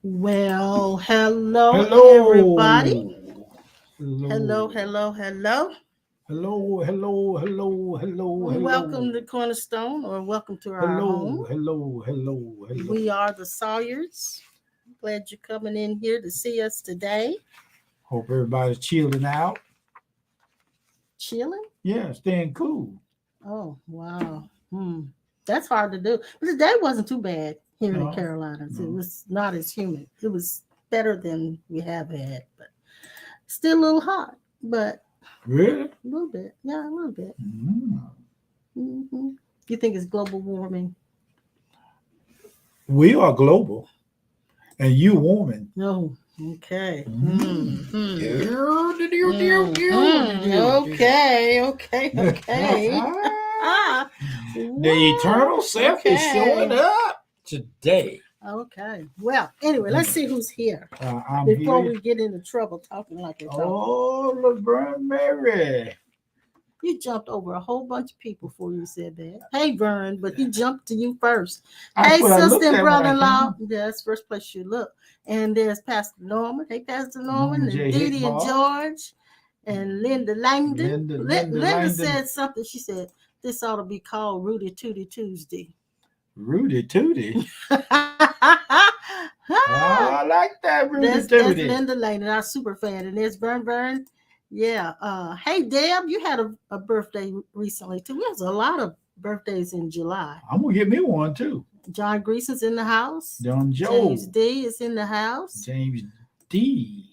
Well, hello everybody. Hello. Hello, Hello. hello, hello. Hello. Hello. Hello. Hello. Welcome Hello. to Cornerstone or welcome to our home. Hello. Hello. Hello. Hello. We are the Sawyers. Glad you're coming in here to see us today. Hope everybody's chilling out. Chilling? Yeah, staying cool. Oh, wow. That's hard to do. But today wasn't too bad here in the No. Carolinas. It No. was not as humid. It was better than we have had, but still a little hot. But Really? a little bit. Yeah, a little bit. Mm. hmm You think it's global warming? We are global, and you woman. No. Okay. Mm. Dear, dear, dear, dear, dear, dear. Okay. Okay. Okay. Ah. The What? eternal self is showing Okay. up today. Okay. Well, anyway, let's see who's here I'm before here. we get into trouble talking like we're talking. Oh, LeBron Mary. You jumped over a whole bunch of people before you said that. Hey, Vern, but he jumped to you first. That's Hey, what I sister looked and at when I came brother-in-law. in. Yeah, that's the first place you look. And there's Pastor Norman. Hey, Pastor Norman Norman and J. Dee Dee and Hickball. George and Linda Langdon. Linda Linda Langdon. said something. She said, this ought to be called Rudy Tooty Tuesday. Rudy Tooty. Ah, I like that Rudy that's Tooty. Linda Langdon, our super fan. And there's Vern. Yeah. Hey, Deb, you had a birthday recently, too. There's a lot of birthdays in July. I'm going to get me one too. John Greason's in the house. Don James Joe. D is in the house. James D.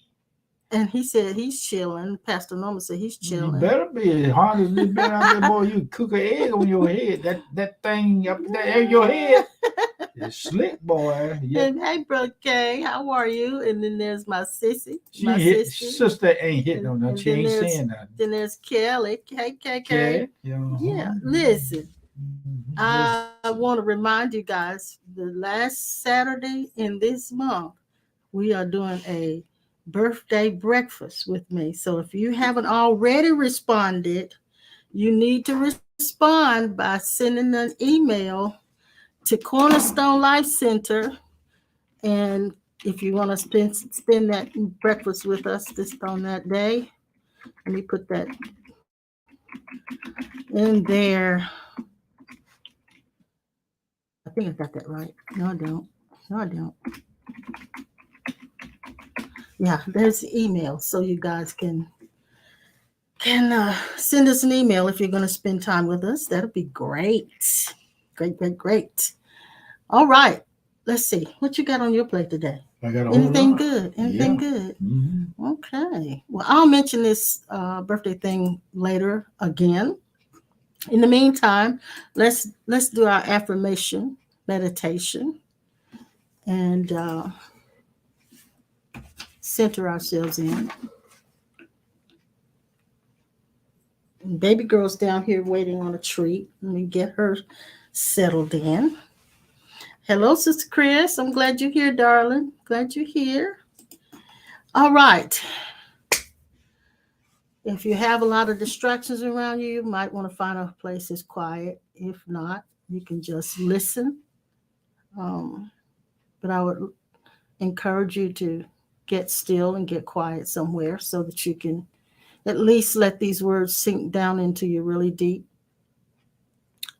And he said he's chilling. Pastor Norman said he's You chilling. better be as hard as this been out there, boy. You cook an egg on your head. That thing up there in your head is slick, boy. Yeah. And hey, Brother Kay, how are you? And then there's my sissy, She my ain't hit. sister. Sister ain't hitting And, on nothing. and She then ain't there's saying nothing. then there's Kelly. Hey, KK. Okay. Yeah. Yeah, listen. Yes. I want to remind you guys the last Saturday in this month, we are doing a birthday breakfast with me. So if you haven't already responded, you need to respond by sending an email to Cornerstone Life Center. And if you want to spend that breakfast with us just on that day, let me put that in there. I think I got that right. No, I don't. No, I don't. Yeah, there's the email, so you guys can send us an email if you're going to spend time with us. That'll be great. Great, great, great. All right. Let's see. What you got on your plate today? I got a whole Anything lot. good? Yeah. Anything good? Mm-hmm. Okay. Well, I'll mention this birthday thing later again. In the meantime, let's do our affirmation meditation and center ourselves in. Baby girl's down here waiting on a treat. Let me get her settled in. Hello, Sister Chris. I'm glad you're here, darling. Glad you're here. All right. If you have a lot of distractions around you, you might want to find a place that's quiet. If not, you can just listen. Um, but I would encourage you to get still and get quiet somewhere so that you can at least let these words sink down into you really deep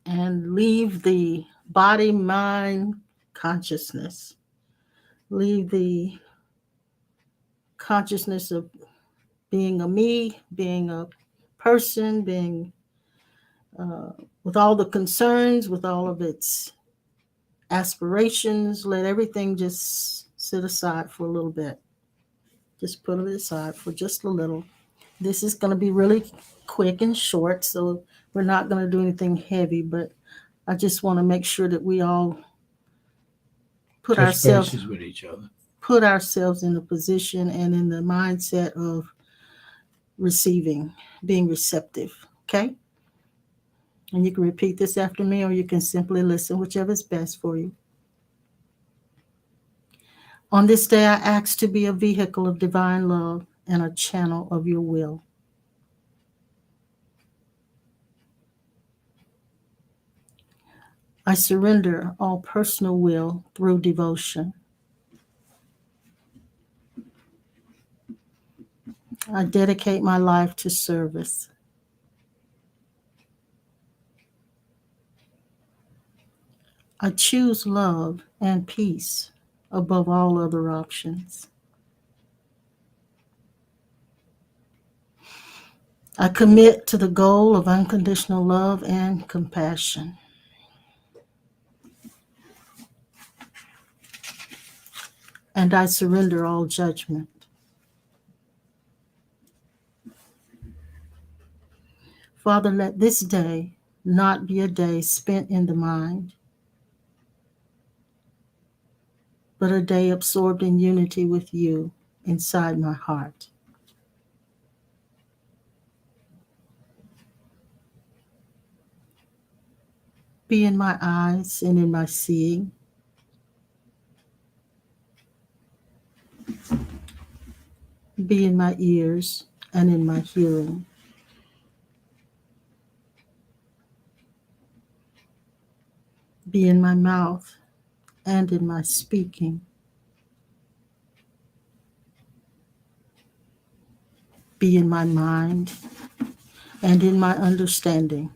and leave the body, mind, consciousness. Leave the consciousness of being a me, being a person, being uh, with all the concerns, with all of its aspirations. Let everything just sit aside for a little bit. Just put it aside for just a little. This is going to be really quick and short, so we're not going to do anything heavy, but I just want to make sure that we all put Touch ourselves bases with each other. put ourselves in a position and in the mindset of receiving, being receptive. Okay? And you can repeat this after me or you can simply listen, whichever is best for you. On this day, I ask to be a vehicle of divine love and a channel of your will. I surrender all personal will through devotion. I dedicate my life to service. I choose love and peace above all other options. I commit to the goal of unconditional love and compassion. And I surrender all judgment. Father, let this day not be a day spent in the mind, but a day absorbed in unity with you inside my heart. Be in my eyes and in my seeing. Be in my ears and in my hearing. Be in my mouth and in my speaking. Be in my mind and in my understanding.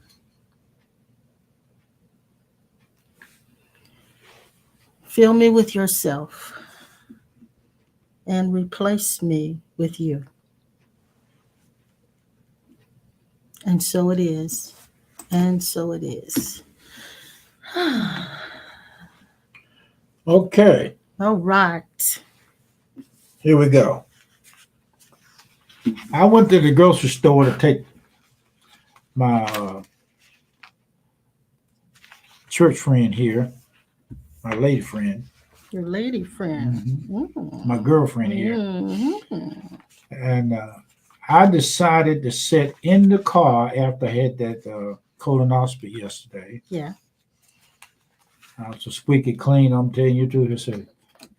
Fill me with yourself and replace me with you. And so it is. And so it is. Okay, All right. here we go. I went to the grocery store to take my church friend here, my lady friend, Your lady friend. my girlfriend here, Mhm. and I decided to sit in the car after I had that colonoscopy yesterday. Yeah. I was so squeaky clean. I'm telling you, too,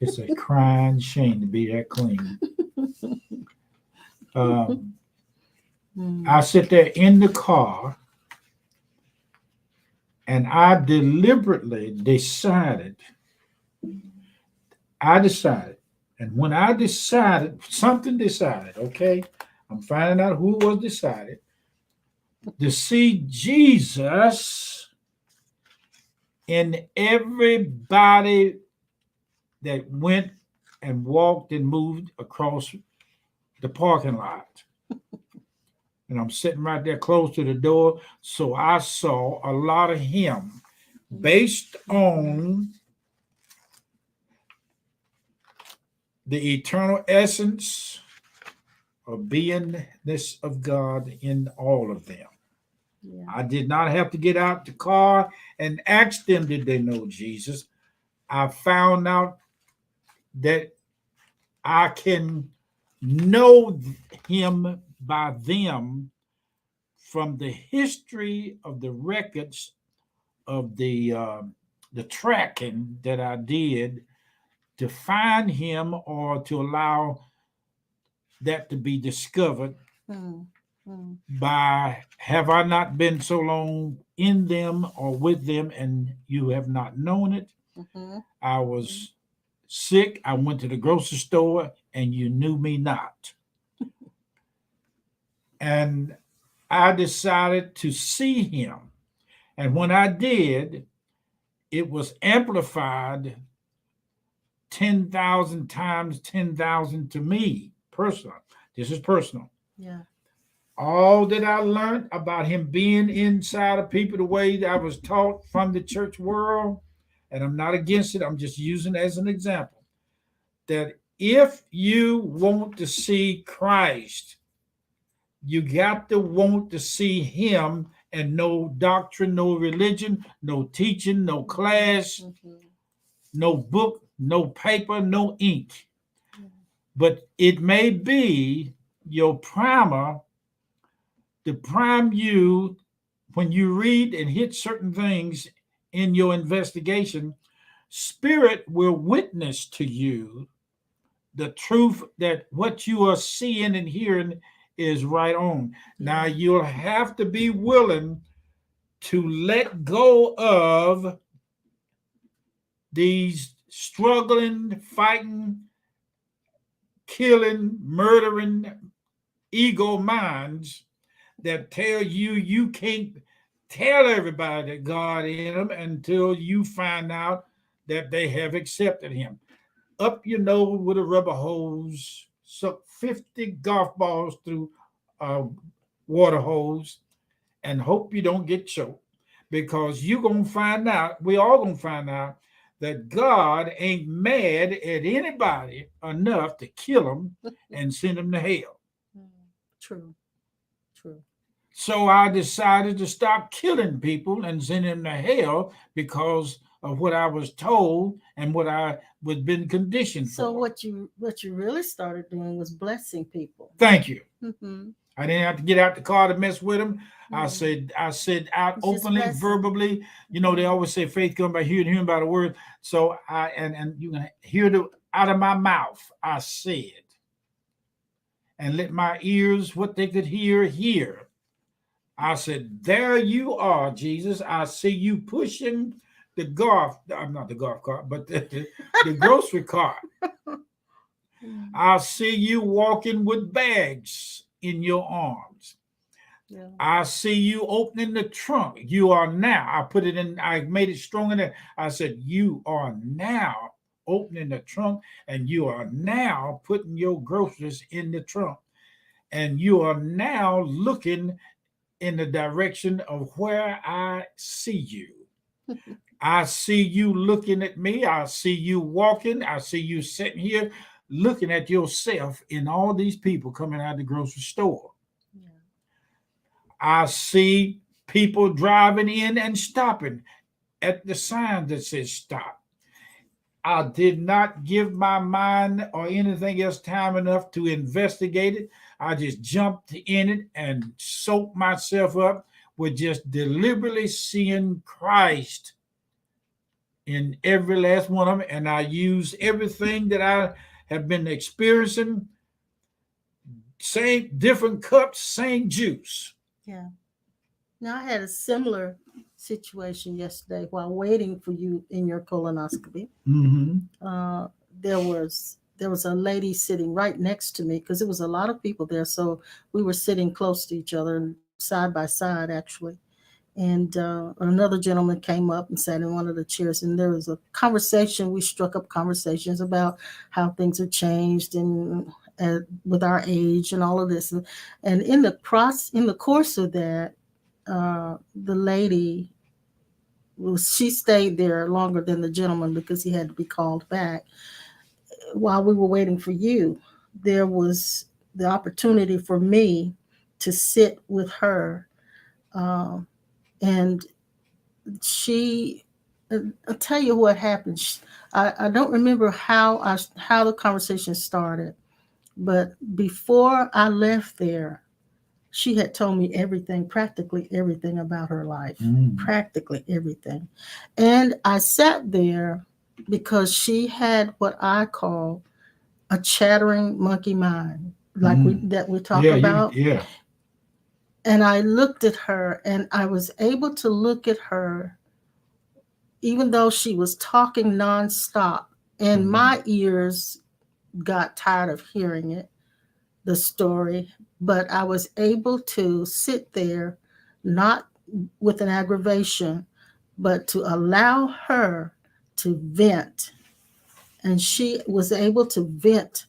it's a crying shame to be that clean. I sit there in the car, and I deliberately decided. And when I decided, something decided, okay? I'm finding out who was decided to see Jesus in everybody that went and walked and moved across the parking lot. And I'm sitting right there close to the door. So I saw a lot of him based on the eternal essence of beingness of God in all of them. Yeah. I did not have to get out the car and ask them, did they know Jesus? I found out that I can know him by them from the history of the records of the tracking that I did to find him or to allow that to be discovered by have I not been so long in them or with them and you have not known it. I was sick. I went to the grocery store and you knew me not. And I decided to see him. And when I did, it was amplified 10,000 times 10,000 to me personal. This is personal. Yeah. All that I learned about him being inside of people the way that I was taught from the church world, and I'm not against it, I'm just using it as an example, that if you want to see Christ, you got to want to see him and no doctrine, no religion, no teaching, no class, no book, no paper, no ink. But it may be your primer to prime you when you read and hit certain things in your investigation. Spirit will witness to you the truth that what you are seeing and hearing is right on. Now you'll have to be willing to let go of these struggling, fighting, killing, murdering ego minds that tell you you can't tell everybody that God in them until you find out that they have accepted Him. Up your nose with a rubber hose, suck 50 golf balls through a water hose, and hope you don't get choked. Because you're going to find out, we all going to find out, that God ain't mad at anybody enough to kill them and send them to hell. True. True. So I decided to stop killing people and send them to hell because of what I was told and what I was been conditioned So for. what you really started doing was blessing people. Thank you. Mm-hmm. I didn't have to get out the car to mess with them. Mm-hmm. I said out Just openly, bless them. verbally. You know, they Mm-hmm. always say faith comes by hearing by the word. So and you can hear the out of my mouth. I said, and let my ears what they could hear. I said, there you are, Jesus. I see you pushing the golf. I'm not the golf cart, but the grocery cart. I see you walking with bags in your arms. Yeah. I see you opening the trunk. You are now. I put it in, I made it strong in there. I said, you are now opening the trunk and you are now putting your groceries in the trunk. And you are now looking in the direction of where I see you. I see you looking at me. I see you walking. I see you sitting here looking at yourself in all these people coming out of the grocery store. Yeah. I see people driving in and stopping at the sign that says stop. I did not give my mind or anything else time enough to investigate it. I just jumped in it and soaked myself up with just deliberately seeing Christ in every last one of them. And I use everything that I have been experiencing, same different cups, same juice. Yeah. Now I had a similar situation yesterday while waiting for you in your colonoscopy. Mm-hmm. Uh, there was a lady sitting right next to me because there was a lot of people there, so we were sitting close to each other, side by side actually. And another gentleman came up and sat in one of the chairs, and there was a conversation. We struck up conversations about how things have changed and with our age and all of this, and in the course of that, the lady she stayed there longer than the gentleman because he had to be called back. While we were waiting for you, there was the opportunity for me to sit with her, um, and she. I'll tell you what happened. I don't remember how the conversation started, but before I left there, she had told me everything, practically everything about her life, practically everything. And I sat there because she had what I call a chattering monkey mind, like we talk about. Yeah. And I looked at her and I was able to look at her, even though she was talking nonstop, and my ears got tired of hearing it, the story, but I was able to sit there, not with an aggravation, but to allow her to vent. And she was able to vent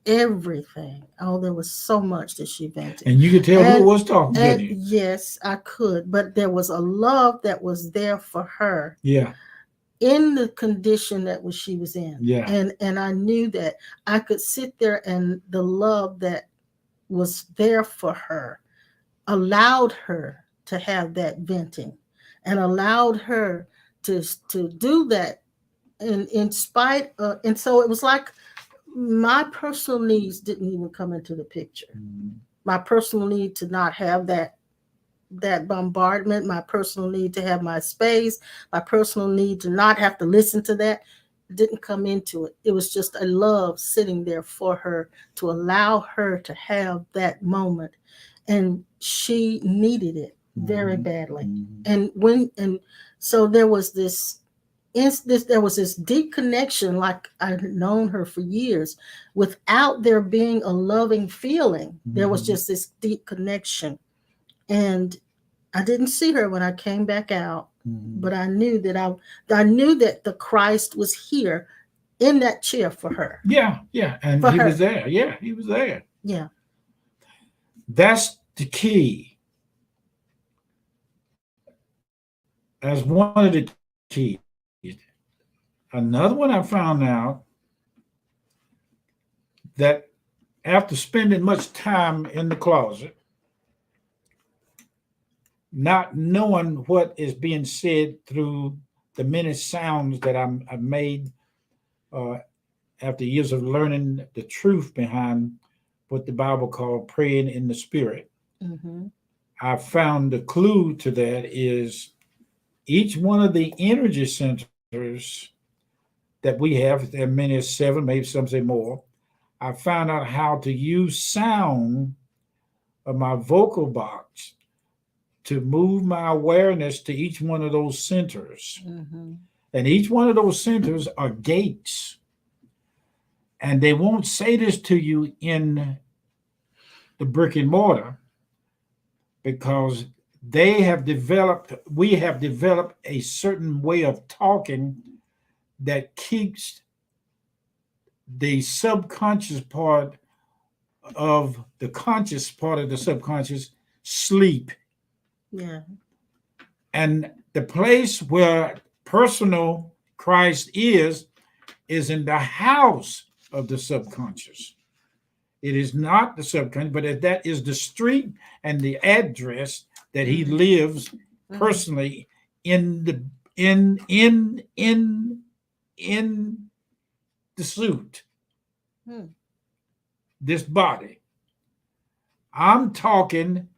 everything. Oh, there was so much that she vented. And you could tell who was talking, and couldn't you? yes, I could, but there was a love that was there for her. Yeah. In the condition that she was in. Yeah. And I knew that I could sit there, and the love that was there for her allowed her to have that venting and allowed her to do that in spite of, and so it was like my personal needs didn't even come into the picture. My personal need to not have that bombardment, my personal need to have my space, my personal need to not have to listen to that didn't come into it. It was just a love sitting there for her to allow her to have that moment. And she needed it very badly. And so there was this there was this deep connection, like I'd known her for years, without there being a loving feeling. There was just this deep connection. And I didn't see her when I came back out, but I knew that I knew that the Christ was here in that chair for her. Yeah, yeah. And For he her. was there. Yeah, he was there. Yeah. That's the key. As one of the keys. Another one I found out that after spending much time in the closet, not knowing what is being said through the many sounds that I've made uh, after years of learning the truth behind what the Bible called praying in the Spirit, I found the clue to that is each one of the energy centers that we have, there are many as 7, maybe some say more. I found out how to use sound of my vocal box to move my awareness to each one of those centers. And each one of those centers are gates. And they won't say this to you in the brick and mortar because we have developed a certain way of talking that keeps the subconscious part of the conscious part of the subconscious sleep. Yeah. And the place where personal Christ is in the house of the subconscious. It is not the subconscious, but that is the street and the address that he lives personally in the suit. This body. I'm talking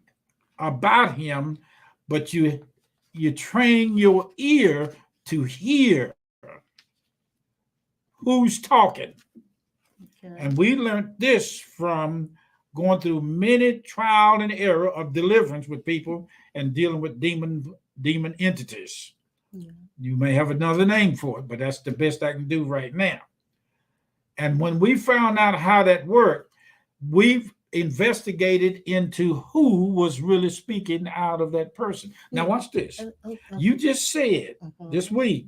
about him, but you train your ear to hear who's talking. Okay. And we learned this from going through many trial and error of deliverance with people and dealing with demon entities. Yeah. You may have another name for it, but that's the best I can do right now. And when we found out how that worked, we've investigated into who was really speaking out of that person. Now watch this. You just said this week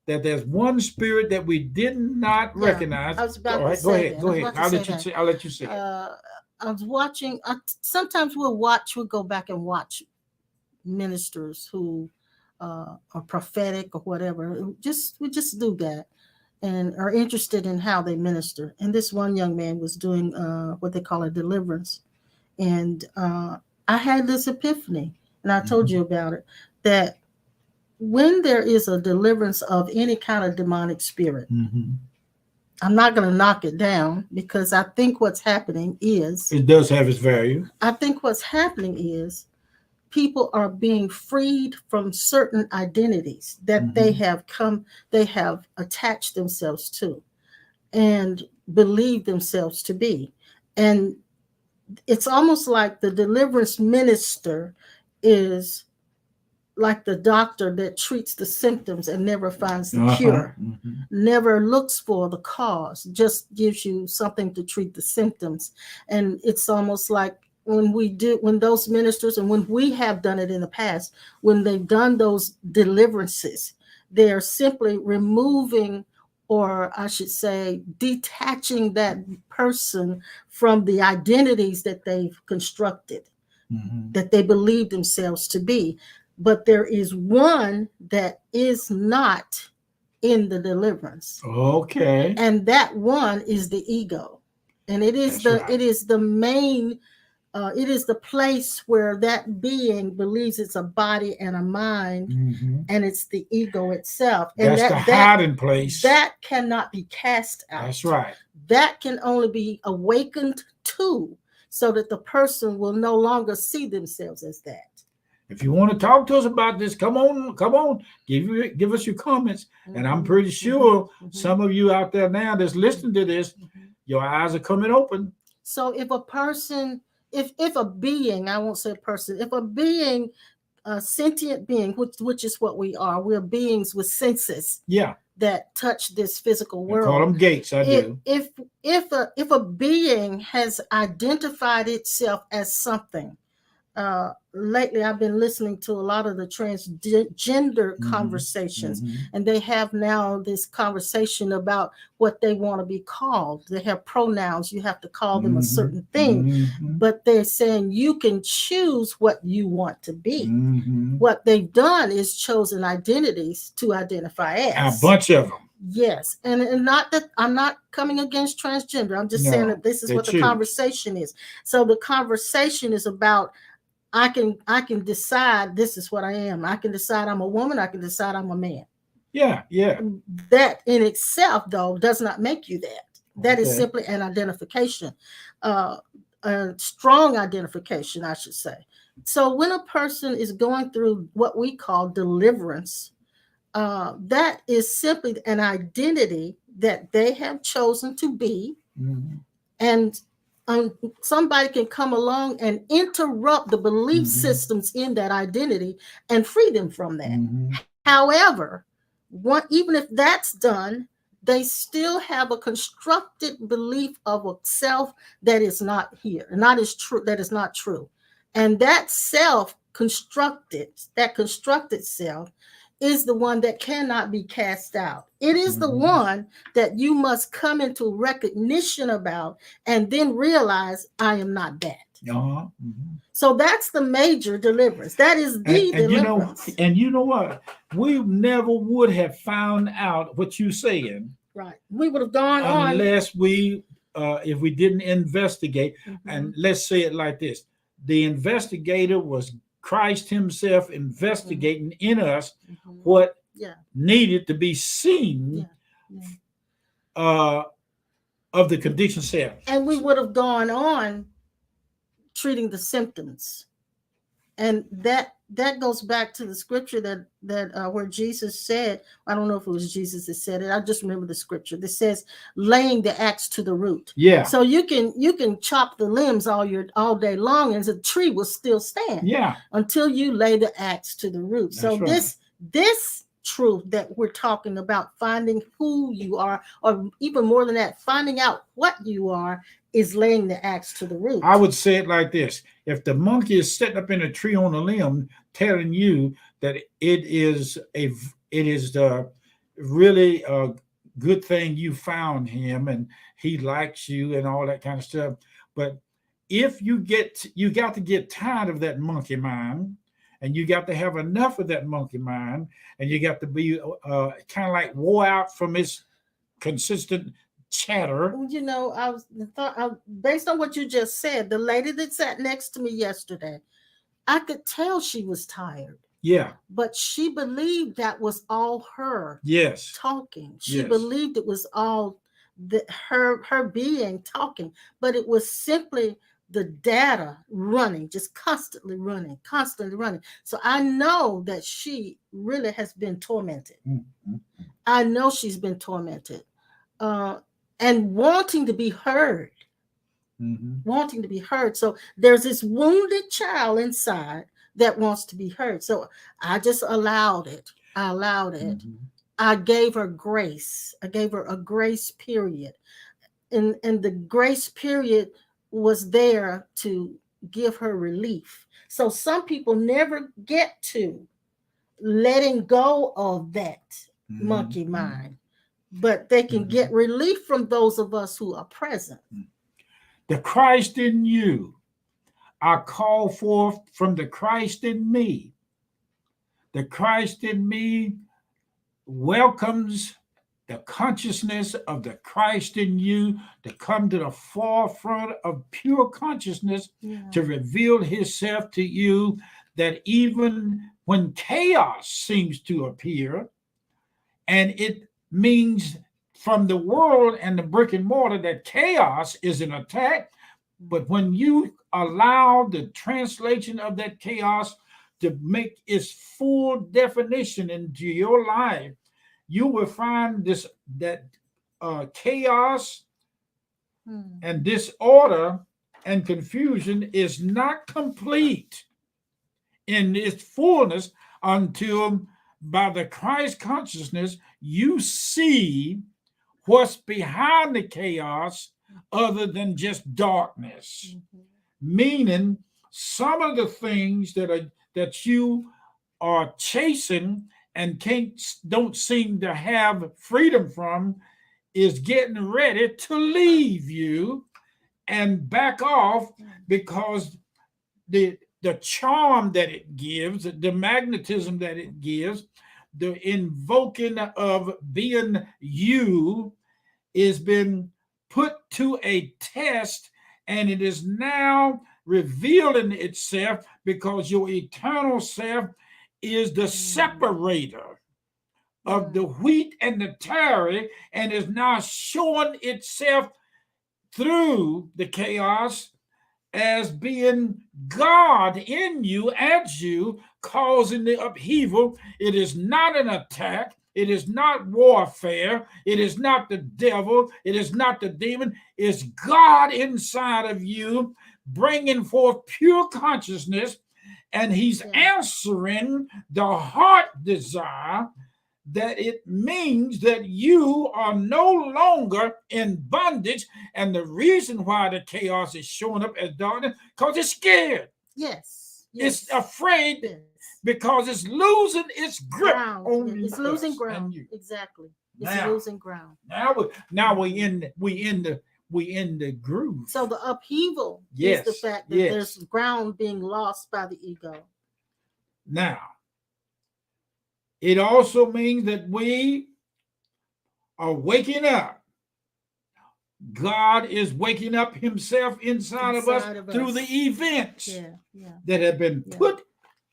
that there's one spirit that we did not recognize. I was about to say that. Go ahead. I'll let you say it. I was watching. Sometimes we'll go back and watch ministers who are prophetic or whatever. We just do that and are interested in how they minister. And this one young man was doing what they call a deliverance. And I had this epiphany, and I told you about it, that when there is a deliverance of any kind of demonic spirit, I'm not going to knock it down because I think what's happening is... It does have its value. I think what's happening is people are being freed from certain identities that they have attached themselves to and believe themselves to be. And it's almost like the deliverance minister is like the doctor that treats the symptoms and never finds the cure, never looks for the cause, just gives you something to treat the symptoms. And it's almost like when those ministers, and when we have done it in the past, when they've done those deliverances, they are simply removing, or I should say, detaching that person from the identities that they've constructed, that they believe themselves to be. But there is one that is not in the deliverance. Okay. And that one is the ego. And it is it is the main, it is the place where that being believes it's a body and a mind, and it's the ego itself. And that's the hiding place. That cannot be cast out. That's right. That can only be awakened to, so that the person will no longer see themselves as that. If you want to talk to us about this, come on, give us your comments. And I'm pretty sure some of you out there now that's listening to this, your eyes are coming open. So if a person, if a being, I won't say a person, if a being a sentient being, which is what we are. We're beings with senses Yeah. that touch this physical I call world. them gates. I do. If a being has identified itself as something, lately I've been listening to a lot of the transgender conversations, and they have now this conversation about what they want to be called. They have pronouns. You have to call them a certain thing, but they're saying you can choose what you want to be. What they've done is chosen identities to identify as. A bunch of them. Yes, and not that I'm not coming against transgender. I'm just saying that this is what the conversation is. So the conversation is about I can decide this is what I am. I can decide I'm a woman. I can decide I'm a man. Yeah. That in itself, though, does not make you that. That is simply an identification, a strong identification, I should say. So when a person is going through what we call deliverance, that is simply an identity that they have chosen to be, and somebody can come along and interrupt the belief systems in that identity and free them from that. However, even if that's done, they still have a constructed belief of a self that is not here, not as true, that is not true. And that self constructed, that constructed self is the one that cannot be cast out. It is the one that you must come into recognition about and then realize I am not that. So that's the major deliverance. That is the deliverance. You know what? We never would have found out what you're saying. Right. We would have gone on. Unless we, if we didn't investigate. And let's say it like this. The investigator was Christ himself investigating in us what needed to be seen of the condition self. And we would have gone on treating the symptoms. And that goes back to the scripture that where Jesus said, I don't know if it was Jesus that said it, I just remember the scripture that says laying the axe to the root. Yeah. So you can chop the limbs all day long and the tree will still stand. Yeah. Until you lay the axe to the root. That's so right. this truth that we're talking about, finding who you are, or even more than that, finding out what you are, is laying the axe to the root. I would say it like this. If the monkey is sitting up in a tree on a limb telling you that it is really a good thing you found him and he likes you and all that kind of stuff. But if you got to get tired of that monkey mind, and you got to have enough of that monkey mind, and you got to be kind of like wore out from its consistent chatter. You know, based on what you just said, the lady that sat next to me yesterday, I could tell she was tired. Yeah. But she believed that was all her. Yes. Talking. She believed it was all her being talking, but it was simply the data running, just constantly running. So I know that she really has been tormented. I know she's been tormented. And wanting to be heard. Wanting to be heard. So there's this wounded child inside that wants to be heard. So I just allowed it. I gave her grace. I gave her a grace period. And the grace period was there to give her relief. So some people never get to letting go of that monkey mind. But they can get relief from those of us who are present. The Christ in you, I call forth from the Christ in me. The Christ in me welcomes the consciousness of the Christ in you to come to the forefront of pure consciousness, to reveal himself to you, that even when chaos seems to appear, and it means from the world and the brick and mortar that chaos is an attack, but when you allow the translation of that chaos to make its full definition into your life, you will find that chaos and disorder and confusion is not complete. in its fullness until by the Christ consciousness you see what's behind the chaos other than just darkness. Meaning some of the things that you are chasing and can't don't seem to have freedom from is getting ready to leave you and back off, because the charm that it gives, the magnetism that it gives, the invoking of being you is been put to a test, and it is now revealing itself because your eternal self is the separator of the wheat and the tare, and is now showing itself through the chaos as being God in you, as you, causing the upheaval. It is not an attack. It is not warfare. It is not the devil. It is not the demon. It's God inside of you bringing forth pure consciousness, and he's answering the heart desire, that it means that you are no longer in bondage. And the reason why the chaos is showing up as darkness, because it's scared. Yes. It's afraid because it's losing its grip on It's losing ground. Exactly. It's losing ground. Now we in the groove. So the upheaval is the fact that there's ground being lost by the ego. Now, it also means that we are waking up. God is waking up himself inside of us through the events that have been put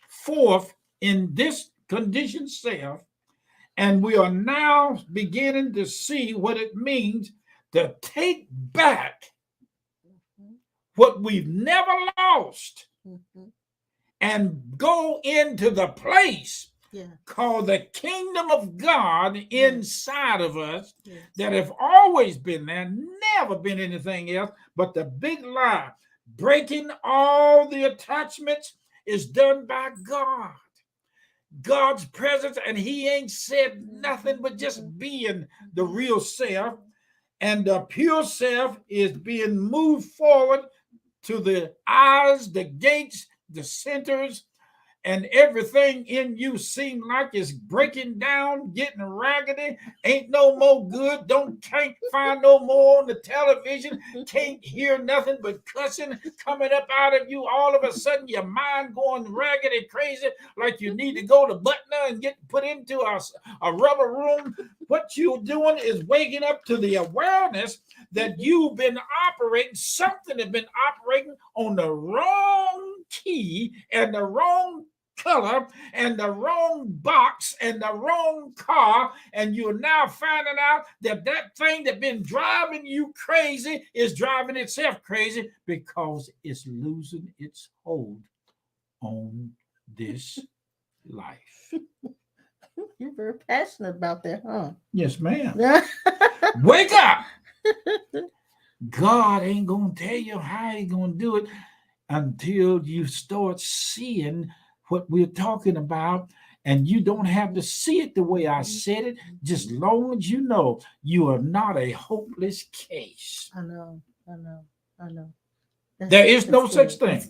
forth in this conditioned self. And we are now beginning to see what it means to take back what we've never lost and go into the place called the kingdom of God inside of us that have always been there, never been anything else but the big lie. Breaking all the attachments is done by God. God's presence, and he ain't said nothing but just being the real self, and the pure self is being moved forward to the eyes, the gates, the centers, and everything in you seem like it's breaking down, getting raggedy, ain't no more good, can't find no more on the television, can't hear nothing but cussing coming up out of you. All of a sudden, your mind going raggedy, crazy, like you need to go to Butner and get put into a rubber room. What you're doing is waking up to the awareness that you've been operating, something has been operating on the wrong key and the wrong color and the wrong box and the wrong car, and you're now finding out that thing that's been driving you crazy is driving itself crazy because it's losing its hold on this life. You're very passionate about that, huh? Yes, ma'am. Wake up. God ain't gonna tell you how he's gonna do it until you start seeing what we're talking about, and you don't have to see it the way I said it, just long as you know you are not a hopeless case. I know. There is no such thing.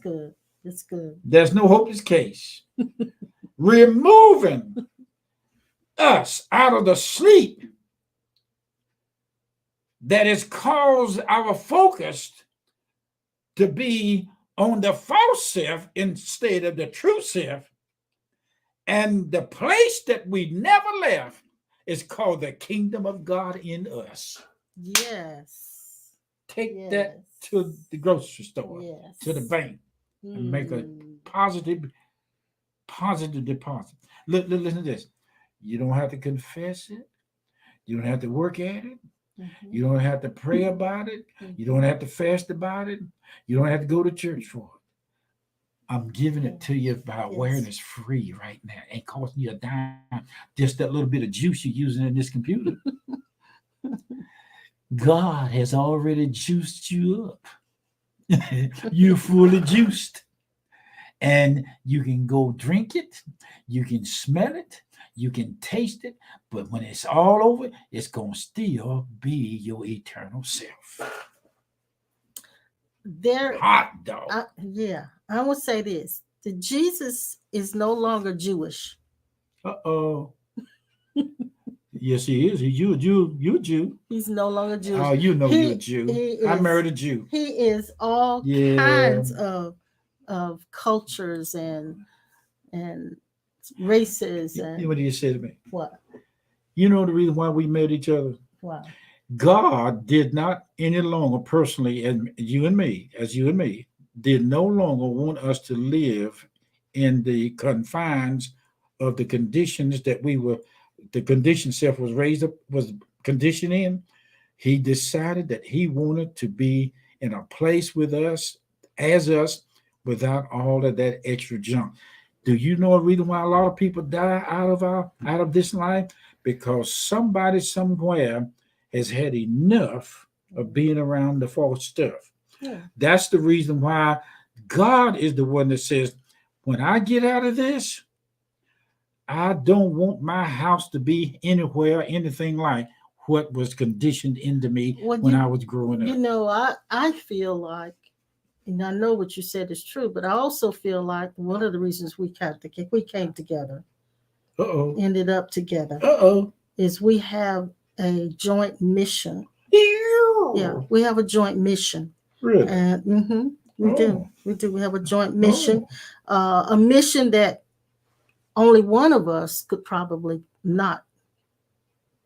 It's good. There's no hopeless case. Removing us out of the sleep that has caused our focus to be on the false self instead of the true self. And the place that we never left is called the kingdom of God in us. Yes. Take that to the grocery store, to the bank, and make a positive deposit. Listen to this. You don't have to confess it. You don't have to work at it. You don't have to pray about it. You don't have to fast about it. You don't have to go to church for it. I'm giving it to you by awareness free right now. It ain't costing you a dime. Just that little bit of juice you're using in this computer. God has already juiced you up. You're fully juiced. And you can go drink it, you can smell it, you can taste it, but when it's all over, it's going to still be your eternal self. There, Hot dog. yeah, I will say this: the Jesus is no longer Jewish. Uh-oh. Yes, he is. You a Jew. You a Jew. He's no longer Jewish. Oh, you know He- you're a Jew. he I is- married a Jew. He is all Yeah. kinds of cultures and races You know and what he said to me? what? You know the reason why we met each other? Wow. God did not any longer personally, as you and me, did no longer want us to live in the confines of the conditions that the condition self was raised up, was conditioned in. He decided that he wanted to be in a place with us, as us, without all of that extra junk. Do you know a reason why a lot of people die out of this life? Because somebody somewhere has had enough of being around the false stuff. Yeah. That's the reason why God is the one that says, when I get out of this, I don't want my house to be anywhere, anything like what was conditioned into me when I was growing You up. know, I feel like, and I know what you said is true, but I also feel like one of the reasons we came together, Uh-oh. ended up together, Uh-oh. is we have a joint mission. Yeah, we have a joint mission. Really? And we do. We have a joint mission. Oh. A mission that only one of us could probably not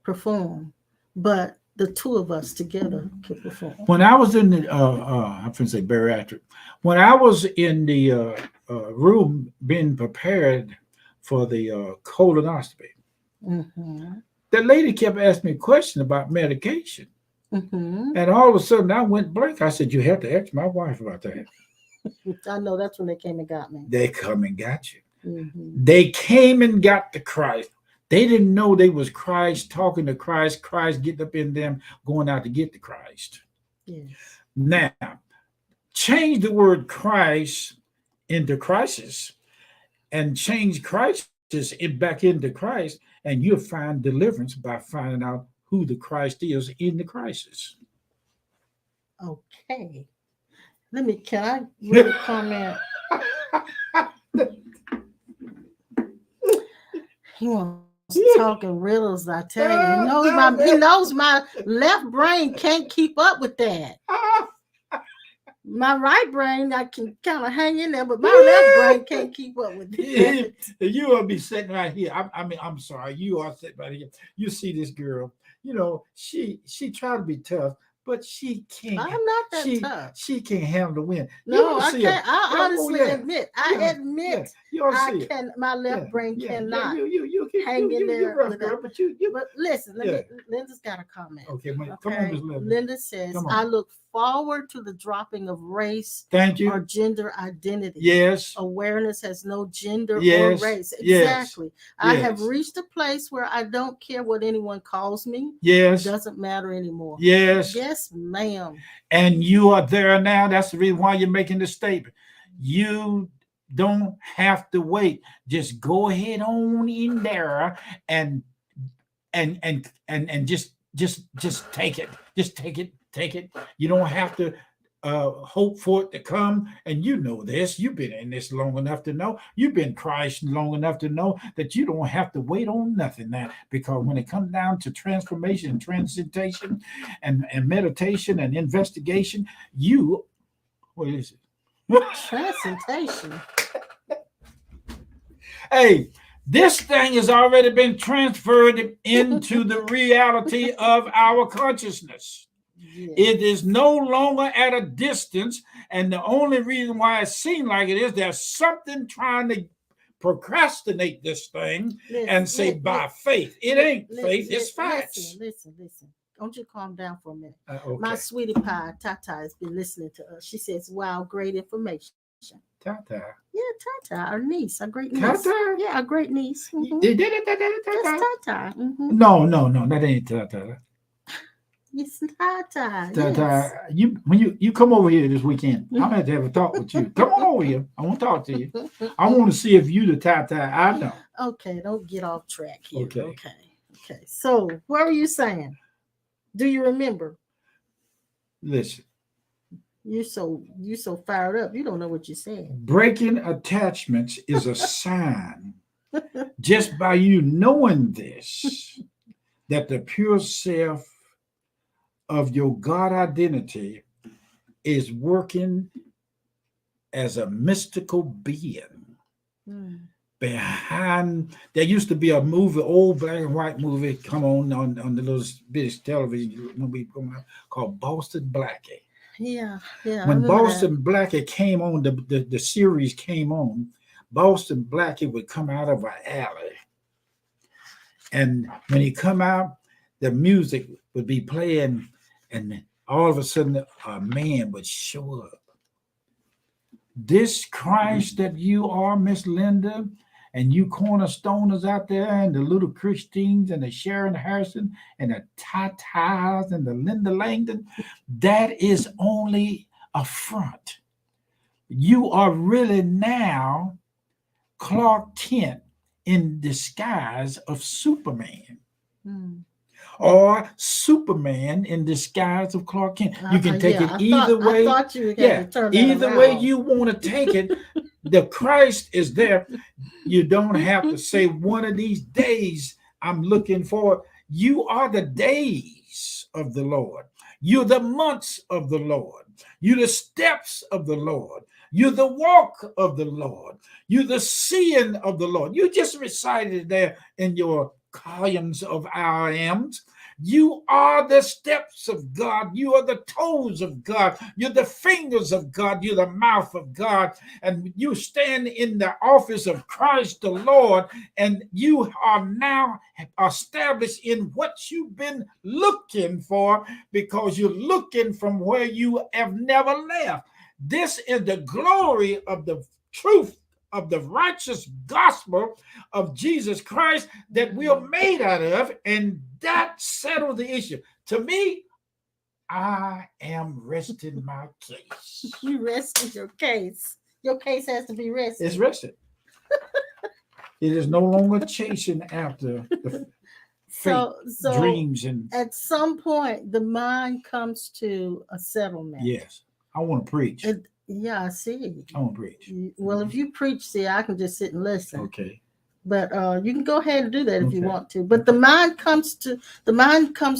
perform, but the two of us together could perform. When I was in the, I'm going to say bariatric. When I was in the room being prepared for the colonoscopy, the lady kept asking me a question about medication. And all of a sudden I went blank. I said, you have to ask my wife about that. I know that's when they came and got me. They come and got you. They came and got the Christ. They didn't know they was Christ talking to Christ, Christ getting up in them, going out to get the Christ. Yes. Now, change the word Christ into crisis and change crisis back into Christ, and you'll find deliverance by finding out who the Christ is in the crisis. Okay. Can I really comment? He wants to talk in riddles, I tell you. He knows my left brain can't keep up with that. My right brain, I can kind of hang in there, but my left brain can't keep up with that. You will be sitting right here. I'm sorry. You are sitting right here. You see this girl. You know, she tried to be tough, but she can't. I'm not that tough. She can't handle the wind. No, I can't. I honestly admit. I admit. I can. My left brain cannot you hang in there. You're rough, girl, but listen, Linda's got a comment. Okay, come on, Ms. Linda. Linda says, I look forward to the dropping of race or gender identity. Yes. Awareness has no gender or race. Exactly. Yes. I have reached a place where I don't care what anyone calls me. Yes. It doesn't matter anymore. Yes. Yes, ma'am. And you are there now. That's the reason why you're making this statement. You don't have to wait. Just go ahead on in there and just take it. Just take it. Take it. You don't have to hope for it to come. And you know this. You've been in this long enough to know. You've been Christ long enough to know that you don't have to wait on nothing now. Because when it comes down to transformation and transcendentation and meditation and investigation, what is it? Transcendentation. Hey, this thing has already been transferred into the reality of our consciousness. Yes. It is no longer at a distance, and the only reason why it seems like it is there's something trying to procrastinate this thing and say by faith. It ain't faith, it's facts. Listen. Don't you calm down for a minute. Okay. My sweetie pie, Tata, has been listening to us. She says, wow, great information. Tata. Yeah, Tata, our niece, our great niece. Tata? Yeah, our great niece. That's Tata. No, that ain't Tata. It's tie. That Yes. you when you come over here this weekend, I'm gonna have to have a talk with you. Come on over here. I want to talk to you. I want to see if you the tie. I know. Okay, don't get off track here. Okay. Okay. So, what were you saying? Do you remember? Listen, You so fired up. You don't know what you said. breaking attachments is a sign just by you knowing this that the pure self of your God identity is working as a mystical being Mm. behind. There used to be a movie, old black and white movie, come on the little bitty television when we called Boston Blackie. Yeah, I When remember that. Boston Blackie came on, the series came on, Boston Blackie would come out of an alley. And when he come out, the music would be playing, and all of a sudden a man would show up. This Christ that you are, Miss Linda, and you cornerstoners out there, and the little Christines, and the Sharon Harrison, and the Tatas, and the Linda Langdon, that is only a front. You are really now Clark Kent in disguise of Superman, Mm. or Superman in disguise of Clark Kent. You can take it I either way. I thought you had Yeah, to turn that either way around. you want to take it. The Christ is there. You don't have to say one of these days I'm looking for. You are the days of the Lord. You're the months of the Lord. You're the steps of the Lord. You're the walk of the Lord. You're the seeing of the Lord. You just recited there in your columns of our M's. You are the steps of God. You are the toes of God. You're the fingers of God. You're the mouth of God. And you stand in the office of Christ the Lord, and you are now established in what you've been looking for, because you're looking from where you have never left. This is the glory of the truth of the righteous gospel of Jesus Christ that we are made out of, and that settles the issue. To me, I am resting my case. You rested your case. Your case has to be rested. It's rested. It is no longer chasing after the fake So dreams and at some point the mind comes to a settlement. yes. I want to preach. Yeah, I see. I want to preach. Well, if you preach, see, I can just sit and listen. Okay. But you can go ahead and do that if you Okay. want to. But the mind comes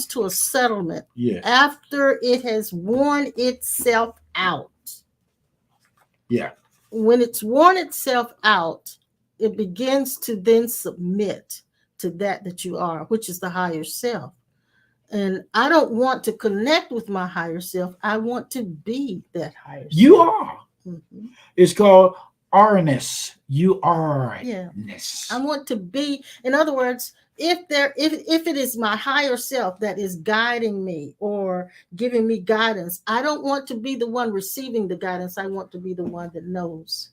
to a settlement Yes. after it has worn itself out. Yeah. When it's worn itself out, it begins to then submit to that you are, which is the higher self. And I don't want to connect with my higher self. I want to be that higher self. You are. Mhm. It's called R-ness. You are. Yeah. I want to be, in other words, if it is my higher self that is guiding me or giving me guidance, I don't want to be the one receiving the guidance. I want to be the one that knows.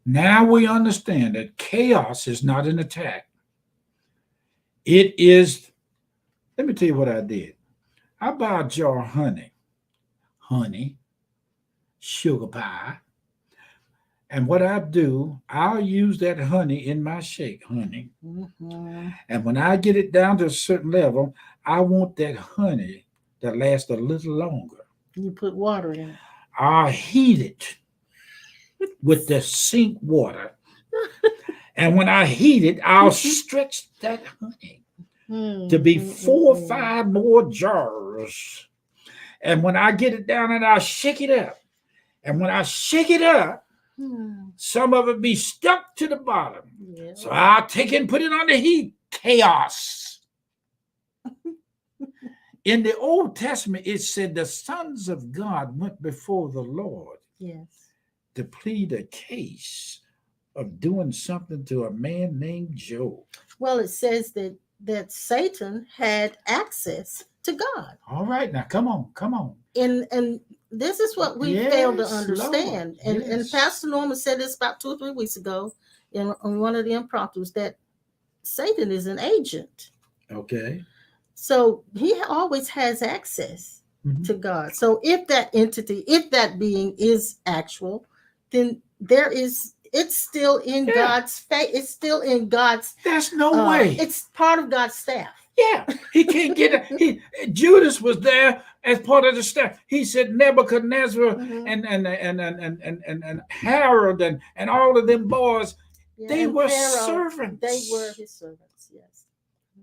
Now we understand that chaos is not an attack. It is, let me tell you what I did. I buy a jar of honey, sugar pie. And what I do, I'll use that honey in my shake, honey. Mm-hmm. And when I get it down to a certain level, I want that honey to last a little longer. You put water in it. I heat it with the sink water. And when I heat it, I'll stretch that honey to be 4 or 5 more jars. And when I get it down, and I'll shake it up. And when I shake it up, some of it be stuck to the bottom. Yeah. So I'll take it and put it on the heat. Chaos. In the Old Testament, it said the sons of God went before the Lord. Yes. To plead a case of doing something to a man named Job. Well, it says that Satan had access to God. All right, now come on. And this is what we fail to understand. And Pastor Norman said this about 2 or 3 weeks ago on one of the impromptus, that Satan is an agent. Okay. So he always has access Mhm. to God. So if that entity, if that being is actual, then there is it's still in Yeah, God's face. It's still in God's there's no way. it's part of God's staff. Yeah, he can't get it. Judas was there as part of the staff. He said Nebuchadnezzar Mhm. and Herod and all of them boys, Yeah, they and were Pharaoh, they were servants. his servants. Yes.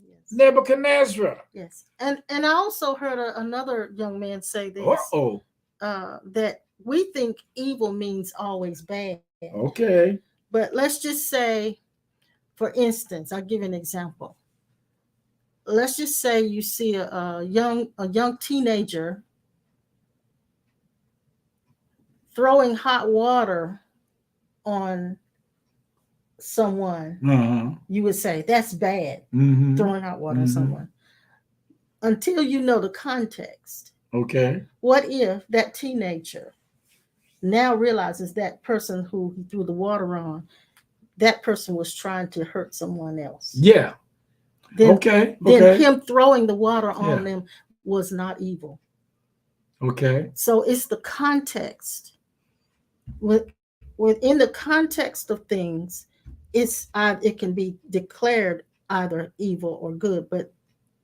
Yes. Nebuchadnezzar. Yes. And I also heard another young man say this, Uh-oh. that we think evil means always bad. Okay. But let's just say, for instance, I'll give you an example. Let's just say you see a young teenager throwing hot water on someone. Uh-huh. You would say that's bad, Mm-hmm. throwing hot water on Mm-hmm. someone, until you know the context. Okay. What if that teenager now realizes that person who he threw the water on, that person was trying to hurt someone else? Yeah. Then, Okay. then Okay. him throwing the water Yeah. on them was not evil. Okay. So it's the context. Within the context of things, it can be declared either evil or good. But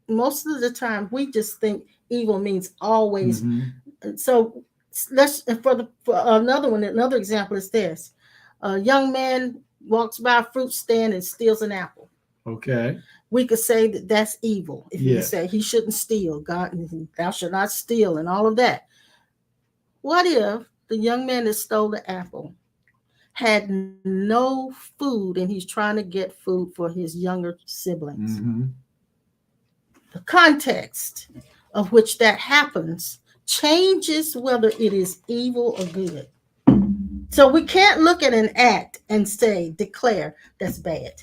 most of the time, we just think evil means always. Mm-hmm. So let's for another one. Another example is this: a young man walks by a fruit stand and steals an apple. Okay. We could say that that's evil. If we Yes. say he shouldn't steal, God, thou shalt not steal, and all of that. What if the young man that stole the apple had no food and he's trying to get food for his younger siblings? Mm-hmm. The context of which that happens changes whether it is evil or good. So we can't look at an act and say, declare that's bad.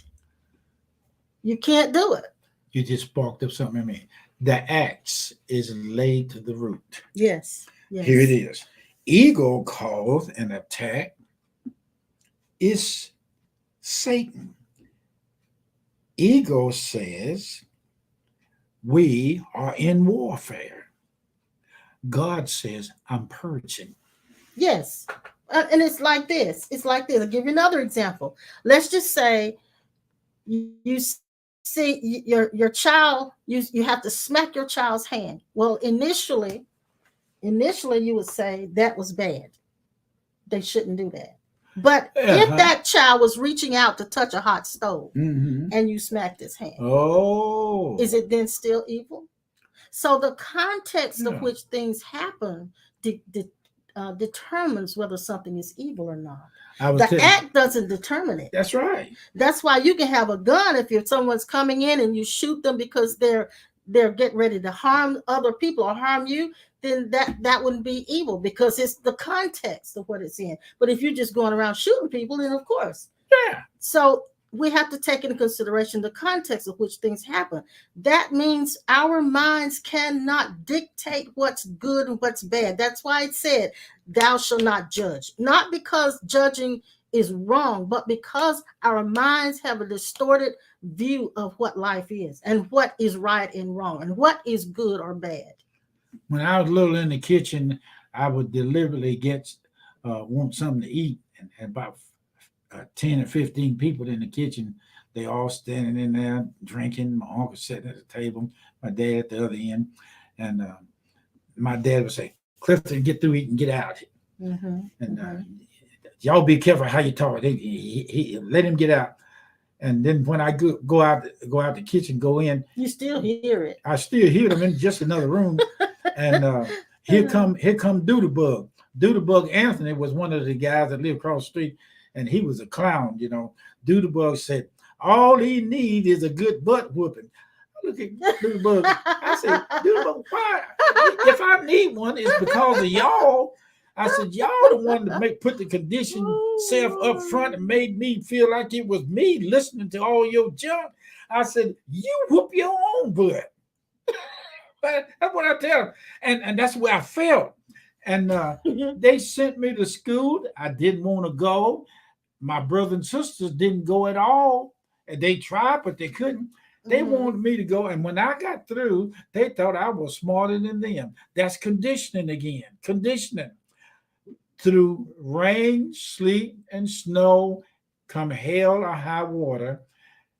You can't do it. You just sparked up something in me. The axe is laid to the root. Yes. Here it Yes. is. Ego caused an attack is Satan. Ego says we are in warfare. God says, I'm purging. Yes. And it's like this. It's like this. I'll give you another example. Let's just say you see your child, you have to smack your child's hand. Well, initially you would say that was bad. They shouldn't do that. But if Uh-huh. that child was reaching out to touch a hot stove Mm-hmm. and you smacked his hand, Oh. is it then still evil? So the context of Yeah. which things happen determines whether something is evil or not. The act doesn't determine it. That's right. That's why you can have a gun if someone's coming in and you shoot them because they're getting ready to harm other people or harm you. Then that wouldn't be evil because it's the context of what it's in. But if you're just going around shooting people, then of course. Yeah. So we have to take into consideration the context of which things happen. That means our minds cannot dictate what's good and what's bad. That's why it said, thou shalt not judge. Not because judging is wrong, but because our minds have a distorted view of what life is and what is right and wrong and what is good or bad. When I was little in the kitchen, I would deliberately want something to eat, and about 10 or 15 people in the kitchen. They all standing in there drinking. My uncle sitting at the table, my dad at the other end. And my dad would say, Clifton, get through eating, get out. Mm-hmm. And Mm-hmm. y'all be careful how you talk. Let him get out. And then when I go out the kitchen, go in, You still hear it. I still hear them in just another room. And here come Doodlebug. Doodlebug Anthony was one of the guys that lived across the street, and he was a clown, you know. Doodlebug said, all he needs is a good butt whooping. I look at Doodlebug. I said, Doodlebug, why? If I need one, it's because of y'all. I said, y'all the one that put the condition self up front and made me feel like it was me listening to all your junk. I said, you whoop your own butt. That's what I tell them. And that's where I felt. And they sent me to school. I didn't want to go. My brothers and sisters didn't go at all. And they tried, but they couldn't. They Mhm. wanted me to go. And when I got through, they thought I was smarter than them. That's conditioning again. Conditioning. Through rain, sleet, and snow, come hail or high water,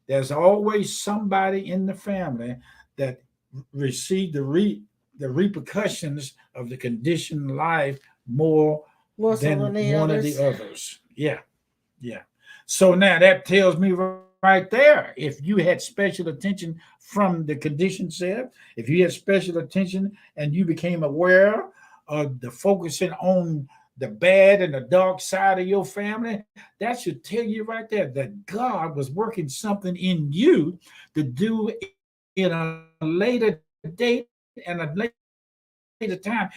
there's always somebody in the family that received the repercussions of the conditioned life more More so than than the one of the others. others. Yeah, yeah. So now that tells me right there, if you had special attention from the condition set, if you had special attention and you became aware of the focusing on the bad and the dark side of your family, that should tell you right there that God was working something in you to do in a later date and a later time.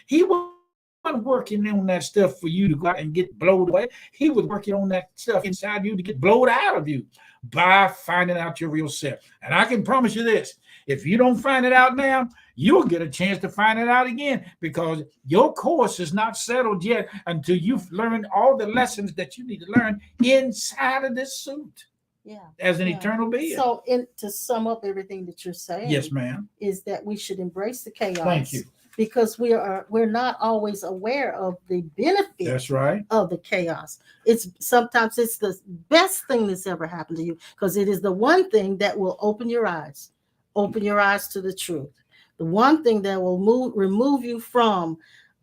He wasn't working on that stuff for you to go out and get blowed away. He was working on that stuff inside you to get blowed out of you by finding out your real self. And I can promise you this, if you don't find it out now, you'll get a chance to find it out again because your course is not settled yet until you've learned all the lessons that you need to learn inside of this suit Yeah, as an eternal yeah. being. So, to sum up everything that you're Yes, saying, ma'am. is that we should embrace the Thank chaos you. because we're not always aware of the That's benefit right. of the chaos. It's sometimes it's the best thing that's ever happened to you because it is the one thing that will open your eyes to the truth. The one thing that will remove you from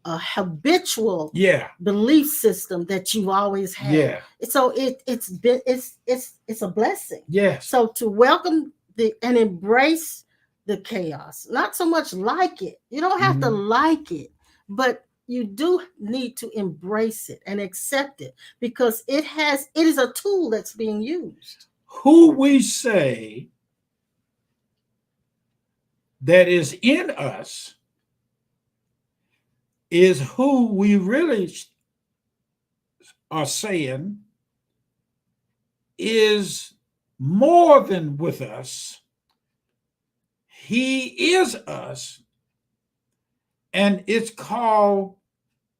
a habitual Yeah. belief system that you've always had. Yeah. So it's a blessing. Yes. So to welcome and embrace the chaos, not so much like it. You don't have to Mhm. like it, but you do need to embrace it and accept it because it is a tool that's being used. Who we say that is in us is who we really are saying is more than with us. He is us, and it's called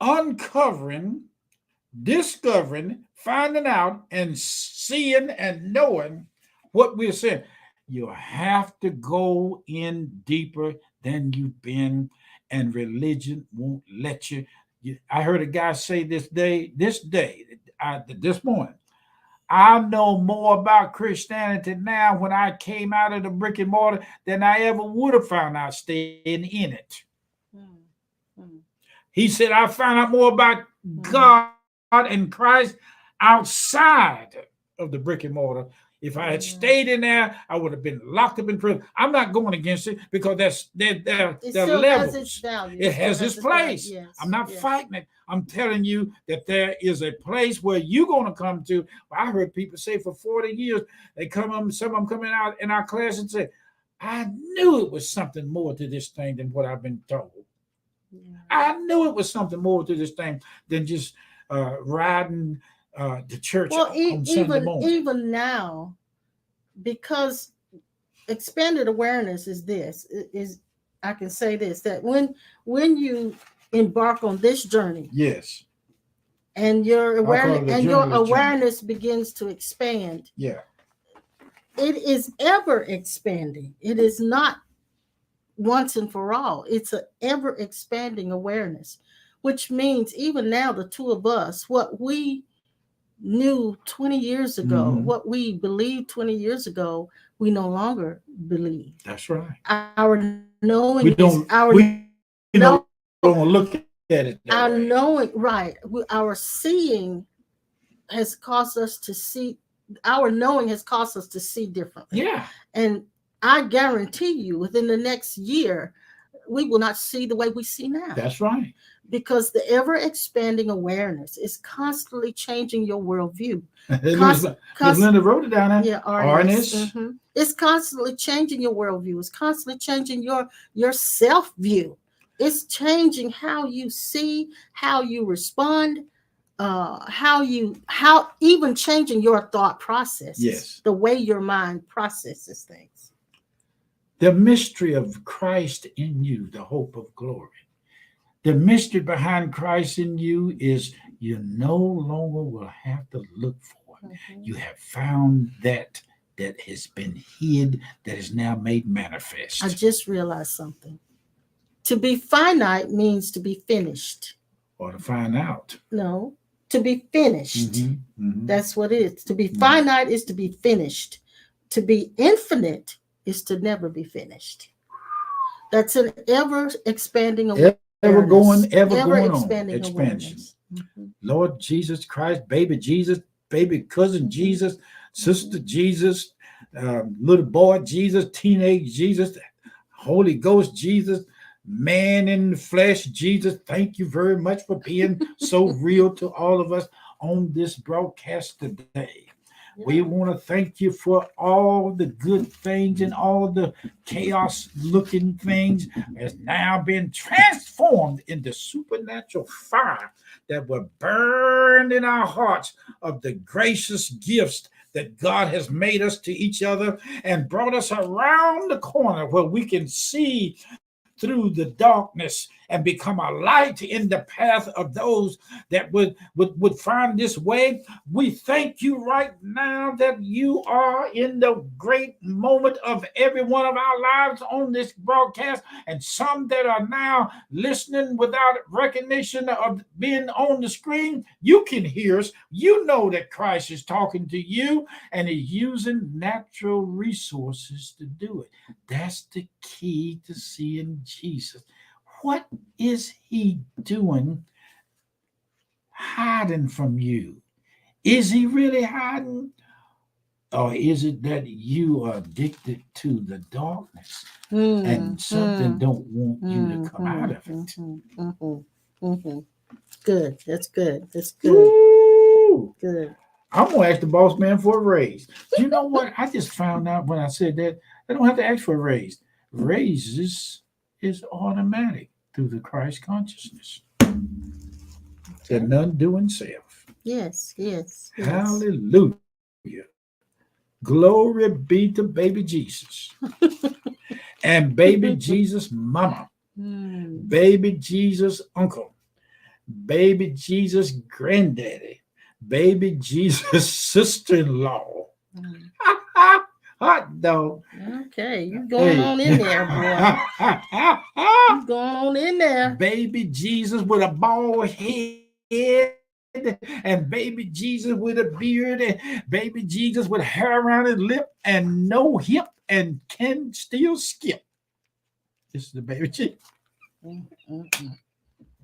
uncovering, discovering, finding out, and seeing and knowing what we're saying. You have to go in deeper than you've been, and religion won't let you. I heard a guy say this morning, I know more about Christianity now when I came out of the brick and mortar than I ever would have found out staying in it. Mm, mm, He said, I found out more about mm, God and Christ outside of the brick and mortar. If I had stayed mm. in there, I would have been locked up in prison. I'm not going against it because It there are still has its levels. value. It It still has its has its value. place. I'm Yes, not yes. fighting it. I'm telling you that there is a place where you're going to come to. I heard people say for 40 years, they come up, some of them coming out in our class and say, I knew it was something more to this thing than what I've been told. Yeah. I knew it was something more to this thing than just riding the church Well, on Sunday even morning. even now, because expanded awareness is this is I can say this that when you embark on this journey Yes, and I call it a your journalist journey. awareness begins to expand, Yeah, it is ever expanding. It is not once and for all. It's an ever expanding awareness, which means even now the two of us, what we knew 20 years ago, hmm, what we believed 20 years ago, we no longer believe. that's right. We Our don't look at it that way. knowing, right, our seeing has caused us to see, our knowing has caused us to see differently. Yeah, And I guarantee you within the next year we will not see the way we see now that's right. because the ever expanding awareness is constantly changing your worldview. Miss Const, const, Linda wrote it down there. yeah, RNS. Arnest. It's constantly changing your worldview. It's constantly changing your self view. It's changing how you see, how you respond, how even changing your thought processes, Yes. the way your mind processes things. The mystery of Christ in you, the hope of glory. The mystery behind Christ in you is you no longer will have to look for it. Mhm. You have found that that has been hid, that is now made I manifest. just realized something. To be finite means to be finished. Or to find out. No, to be finished. That's what it is. To be finite is to be finished. To be infinite is to never be finished. That's an ever expanding awareness. Ever going on. Expanding Expansion. awareness. Mhm. Lord Jesus Christ, baby Jesus, baby cousin Jesus, sister Jesus, little boy Jesus, teenage Jesus, Holy Ghost Jesus, man in the flesh Jesus. Thank you very much for being so real to all of us on this broadcast today. We want to thank you for all the good things, and all the chaos looking things has now been transformed into supernatural fire that were burned in our hearts of the gracious gifts that God has made us to each other, and brought us around the corner where we can see through the darkness and become a light in the path of those that would find this way. We thank you right now that you are in the great moment of every one of our lives on this broadcast, and some that are now listening without recognition of being on the screen. You can hear us. You know that Christ is talking to you, and he's using natural resources to do it. That's the key to seeing Jesus. What is he doing hiding from you? Is he really hiding? Or is it that you are addicted to the darkness and something don't want you to come out of it? Good. That's good. That's good. Woo! Good. I'm going to ask the boss man for a raise. You know what? I just found out when I said that, I don't have to ask for a raise. Raises is automatic through the Christ consciousness. The none doing self. Yes. Hallelujah. Glory be to baby Jesus. And baby Jesus mama. Baby Jesus uncle. Baby Jesus granddaddy. Baby Jesus sister-in-law. Hot dog. Okay, you going on in there, boy. You going on in there. Baby Jesus with a bald head, and baby Jesus with a beard, and baby Jesus with hair around his lip and no hip and can still skip. This is the baby Jesus.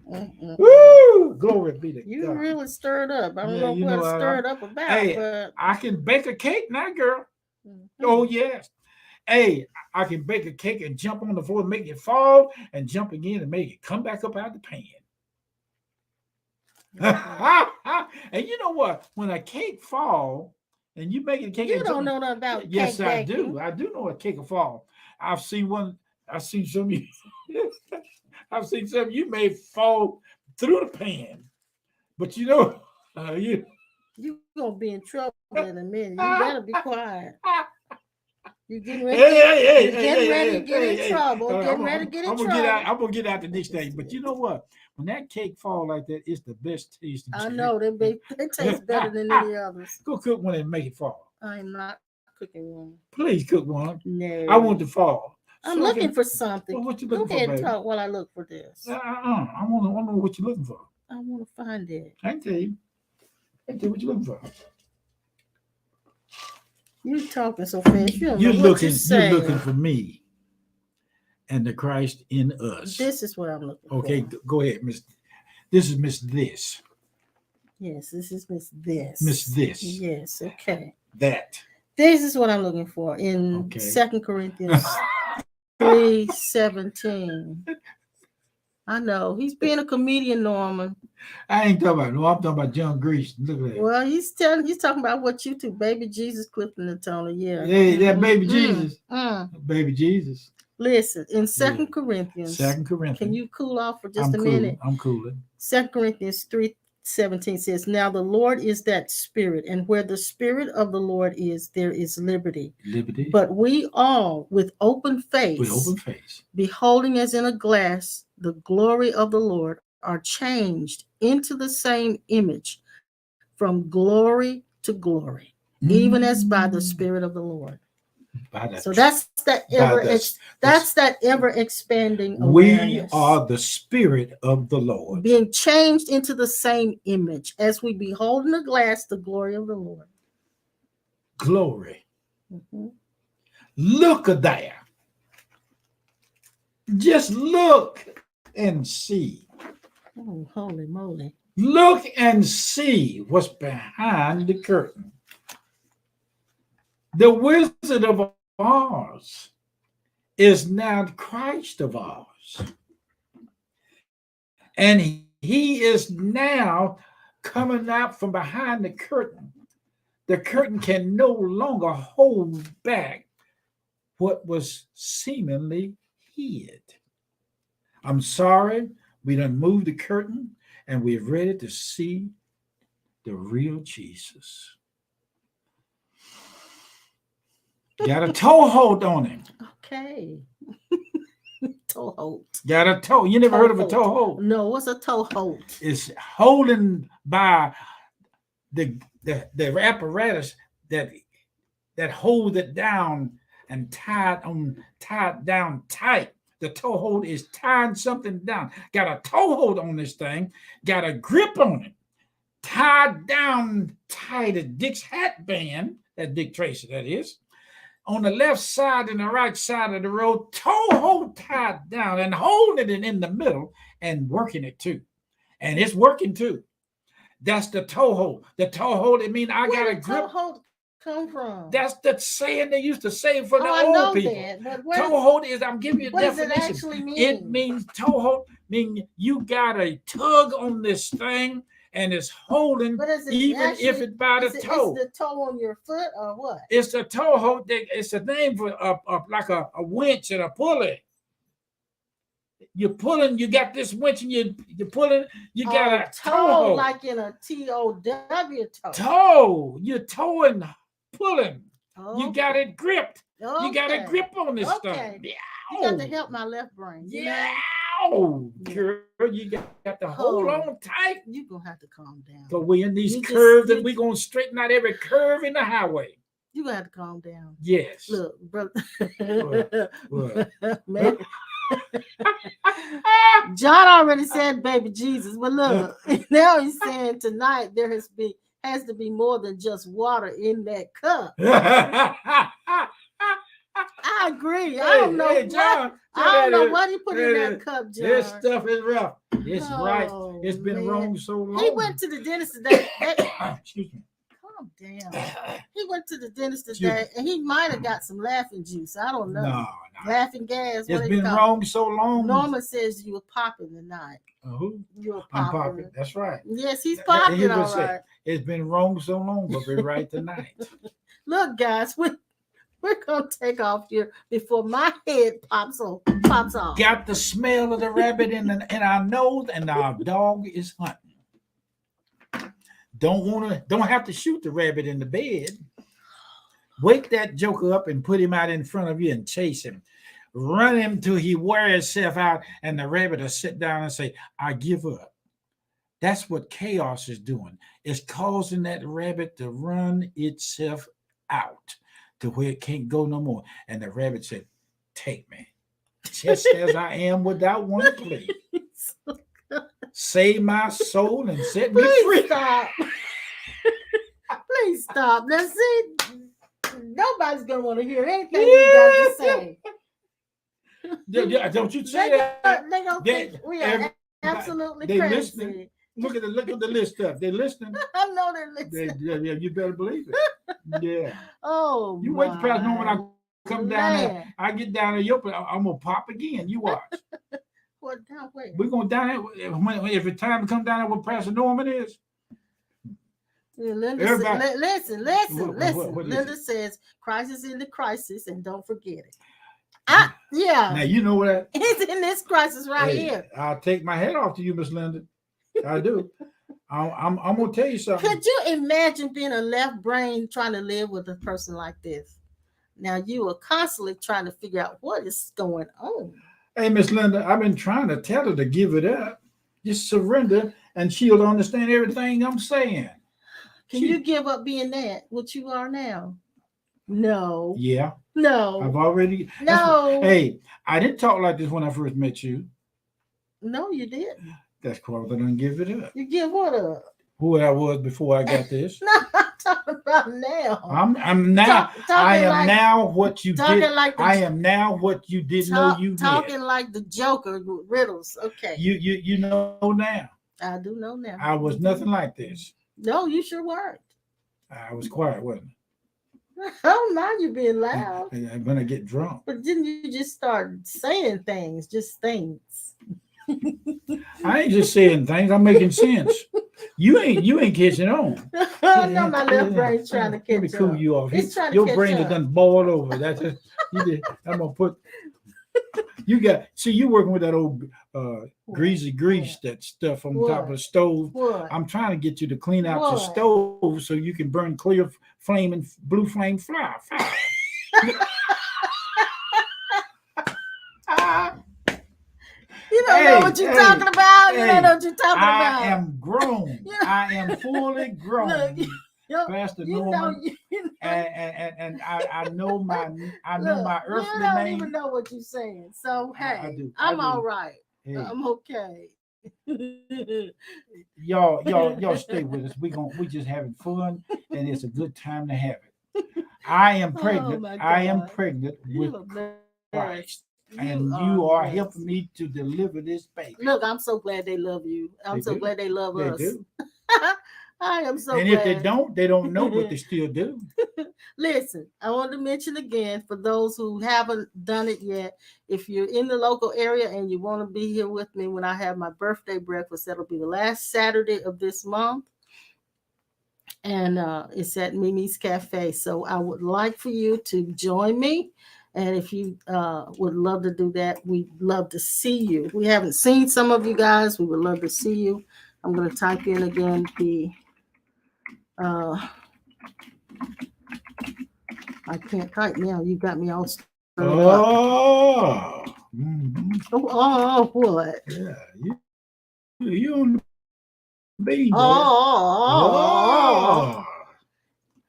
Woo! Glory be to God. You really stirred up. I don't know what it's stirred up about. Hey, but I can bake a cake now, girl. Oh, yes. Hey, I can bake a cake and jump on the floor and make it fall, and jump again and make it come back up out the pan. And you know what? When a cake fall, and you make a cake, you don't know nothing about yes, cake I baking. do. I do know a cake will fall. I've seen one. I've seen some of you. I've seen some of you may fall through the pan, but you know, you're gonna be in trouble in a minute. You better be quiet. You're getting ready. To get in trouble. Getting ready to get in trouble. I'm gonna get out the next day. But you know what? When that cake fall like that, it's the best tasting. I know they taste better than any others. Go cook one and make it fall. I'm not cooking one. Please cook one. No, I want to fall. I'm looking for something. Well, what you looking Go ahead for, and baby? talk while I look for this. I want to know what you're looking for. I want to find it. I can tell you. What you're looking for. You talking so fast. You're looking for me and the Christ in us. This is what I'm looking for. Okay, go ahead, Miss. This is Miss This. Yes, this is Miss This. Miss This. Yes, okay. That. This is what I'm looking for in 2 Corinthians 3:17. I know. He's being a comedian, Norman. I ain't talking about, no, I'm talking about John Grease. Look at that. Well, he's talking about what you two, baby Jesus, Clifton and Tony. Yeah. Hey, that baby Jesus. Baby Jesus. Listen, in 2 Corinthians. 2 Corinthians. Can you cool off for just a minute? I'm cooling. 2 Corinthians 3:17 says, "Now the Lord is that Spirit, and where the Spirit of the Lord is, there is liberty. Liberty. But we all, with open face, beholding as in a glass the glory of the Lord, are changed into the same image from glory to glory." even as by the Spirit of the Lord. By the So that's that ever expanding awareness. We are the Spirit of the Lord. Being changed into the same image as we behold in the glass the glory of the Lord. Glory. Mm-hmm. Look at that. Just look and see. Oh, holy moly. Look and see what's behind the curtain. The Wizard of Oz is now Christ of Oz. And he is now coming out from behind the curtain. The curtain can no longer hold back what was seemingly hid. I'm sorry, we done moved the curtain and we're ready to see the real Jesus. Got a toehold on him. Okay. Toehold. Got a toe. You never heard of a toehold? No, what's a toehold? It's holding by the apparatus that hold it down and tied down tight. The toehold is tying something down. Got a toehold on this thing. Got a grip on it. Tied down tight as Dick's hat band. That Dick Tracy, that is. On the left side and the right side of the road, toehold tied down and holding it in the middle and working it too. And it's working too. That's the toehold. The toehold, it means I got a grip. Where did toehold come from? That's the saying they used to say for the old people. Toehold is, I'm giving you a definition. What does it actually mean? It means toehold, means you got a tug on this thing and it's holding, even actually, if it's by the toe. Is the toe on your foot or what? It's a toehold. It's a name for like a winch and a pulley. You're pulling, you got this winch and you're pulling, you got a toe. Like in a T-O-W toe. Toe. You're towing, pulling. Okay. You got it gripped. Okay. You got a grip on this thing. Yeah. You got to help my left brain. Yeah. Oh, girl, you got to hold on tight. You're going to have to calm down. But we're in these curves and we're going to straighten out every curve in the highway. You're going to have to calm down. Yes. Look, brother. What? Man. John already said baby Jesus, but look, now he's saying tonight there has to be more than just water in that cup. I agree. I don't know what he put in that cup, John. This stuff is rough. It's right. It's been wrong so long. He went to the dentist today. Excuse me. Calm down. He went to the dentist today, and he might have got some laughing juice. I don't know. No. Laughing gas. It's been wrong so long. Norma says you were popping tonight. Who? You were popping. I'm popping. That's right. Yes, he's popping. All right. It's been wrong so long, but we're right tonight. Look, guys, we're gonna take off here before my head pops off. Got the smell of the rabbit in our nose, and our dog is hunting. Don't have to shoot the rabbit in the bed. Wake that joker up and put him out in front of you and chase him. Run him till he wear himself out, and the rabbit will sit down and say, I give up. That's what chaos is doing. It's causing that rabbit to run itself out to where it can't go no more. And the rabbit said, take me, just as I am without one plea. Save my soul and set me free. Stop. Please stop. Now see, nobody's gonna want to hear anything you got to say. Don't you say that? They don't think we are absolutely crazy. Listening. Look at the list up. They're listening. I know they're listening. Yeah, you better believe it. Yeah. Oh, you wait past when I come down there. I get down there. I'm gonna pop again. You watch. What down where? We're going down there. If it's time to come down there, where Pastor Norman is. Linda, listen. Linda says, crisis in the crisis, and don't forget it. Yeah. Now, you know what? It's in this crisis here. I'll take my head off to you, Miss Linda. I do. I'm going to tell you something. Could you imagine being a left brain trying to live with a person like this? Now, you are constantly trying to figure out what is going on. Hey, Miss Linda, I've been trying to tell her to give it up. Just surrender, and she'll understand everything I'm saying. Can you give up being that? What you are now? No. Yeah, No. I've already. No. Hey, I didn't talk like this when I first met you. No, you didn't. That's because I didn't give it up. You give what up? Who I was before I got this. No, I'm talking about now. I'm now. I am like, now what you did. Like I am now what you didn't know you did. Talking like the Joker with riddles. Okay. You know now. I do know now. I was nothing like this. No, you sure weren't. I was quiet, wasn't Oh, now you're being loud. I? When I get drunk. But didn't you just start saying things? Just things. I ain't just saying things. I'm making sense. You ain't catching on. I know my left brain's trying to catch Let me cool up. you off. It's trying to Your catch brain up. has done boiled over. That's just I'm gonna put. You working with that old greasy grease, that stuff on top of the stove. What? I'm trying to get you to clean out the stove so you can burn clear flame and blue flame fire. You don't know what you're talking about. You don't know what you're talking about. I am grown. I am fully grown. Look, Pastor Norman, and I know my earthly you don't name. even know what you're saying. So hey, I do. I'm all right. Hey. I'm okay. y'all stay with us. We just having fun, and it's a good time to have it. I am pregnant. I am pregnant with Christ. And you are helping me to deliver this baby. Look, I'm so glad they love you. I'm so glad they love us. Do. I am so glad. And if they don't know, but they still do. Listen, I want to mention again, for those who haven't done it yet, if you're in the local area and you want to be here with me when I have my birthday breakfast, that'll be the last Saturday of this month. And it's at Mimi's Cafe. So I would like for you to join me. And if you would love to do that, we'd love to see you. We haven't seen some of you guys. We would love to see you. I'm going to type in again the I can't type now. You got me all stirred up. Mm-hmm. Oh, what? Yeah, you on the bean.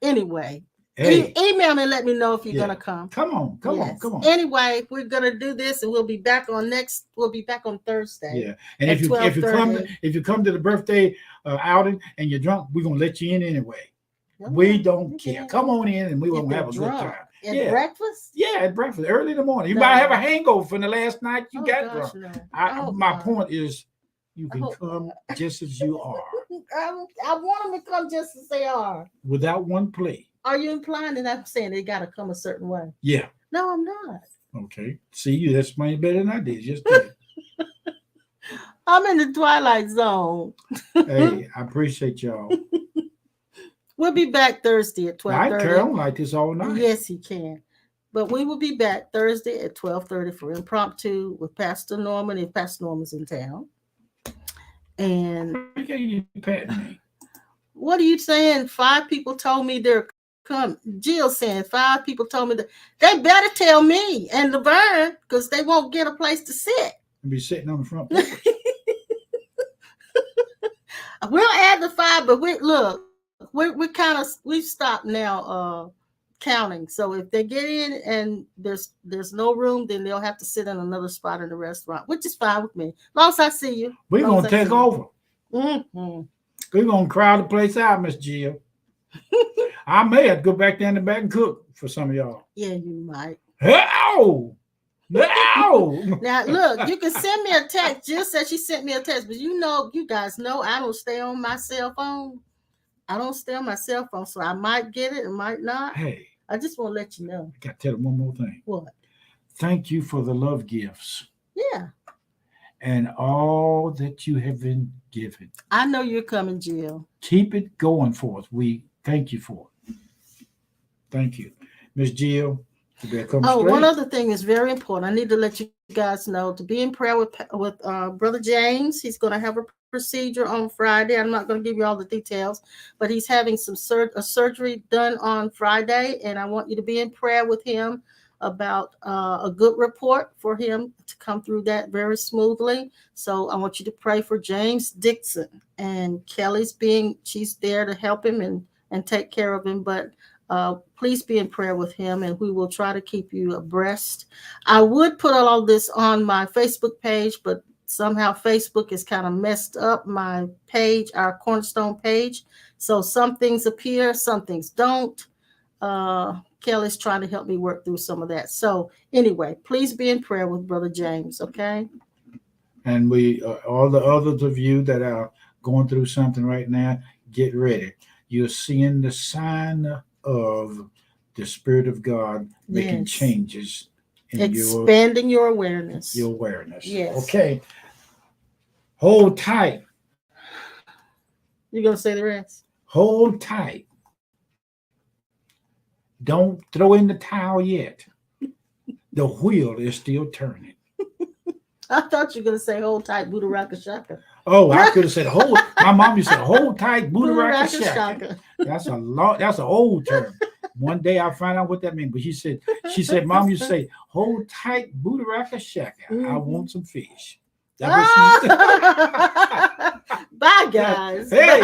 Anyway. Hey. Email me and let me know if you're gonna come. Come on. Anyway, we're gonna do this, and we'll be back on Thursday. Yeah, and if you come to the birthday outing and you're drunk, we're gonna let you in anyway. We don't care. Come on in, and we won't have a good time. At breakfast? Yeah, at breakfast, early in the morning. You might have a hangover from the last night you got drunk. No. My point is, you can come just as you are. I want them to come just as they are. Without one plea. Are you implying that I'm saying they got to come a certain way? Yeah. No, I'm not. Okay. See, you explained better than I did. Just did. I'm in the twilight zone. Hey, I appreciate y'all. We'll be back Thursday at 12:30. I carry on like this all night. Yes, he can. But we will be back Thursday at 12:30 for impromptu with Pastor Norman if Pastor Norman's in town. And what are you saying? 5 people told me they're come. Jill saying 5 people told me that they better tell me and Laverne because they won't get a place to sit. I'll be sitting on the front porch. We'll add the 5, but we've stopped now counting. So if they get in and there's no room, then they'll have to sit in another spot in the restaurant, which is fine with me. As long as I see you. We're gonna take over. Mm-hmm. We're gonna crowd the place out, Miss Jill. I may have to go back down the back and cook for some of y'all. Yeah, you might. No. Now look, you can send me a text. Jill said she sent me a text, but you guys know I don't stay on my cell phone. So I might get it and might not. Hey, I just want to let you know. I got to tell you one more thing. What? Thank you for the love gifts. Yeah. And all that you have been given. I know you're coming, Jill. Keep it going for us. We thank you for it. Thank you. Miss Jill, you better come straight. One other thing is very important. I need to let you guys know to be in prayer with Brother James. He's going to have a procedure on Friday. I'm not going to give you all the details, but he's having a surgery done on Friday, and I want you to be in prayer with him. about a good report for him to come through that very smoothly. So I want you to pray for James Dixon, and she's there to help him and take care of him. But please be in prayer with him, and we will try to keep you abreast. I would put all this on my Facebook page, but somehow Facebook has kind of messed up my page, our Cornerstone page. So some things appear, some things don't. Kelly's trying to help me work through some of that. So anyway, please be in prayer with Brother James, okay? And we, all the others of you that are going through something right now, get ready. You're seeing the sign of the Spirit of God making Yes. changes in Expanding your awareness. Your awareness. Yes. Okay. Hold tight. You're going to say the rest? Hold tight. Don't throw in the towel yet. The wheel is still turning. I thought you were going to say hold tight, Buddha Raka Shaka. Oh, I could have said hold. My mom used to say hold tight, Buddha Raka Shaka. Shaka. That's an old term. One day I'll find out what that means. But she said, Mom used to say, hold tight, Buddha Raka Shaka. I want some fish. That was Bye, guys. Hey.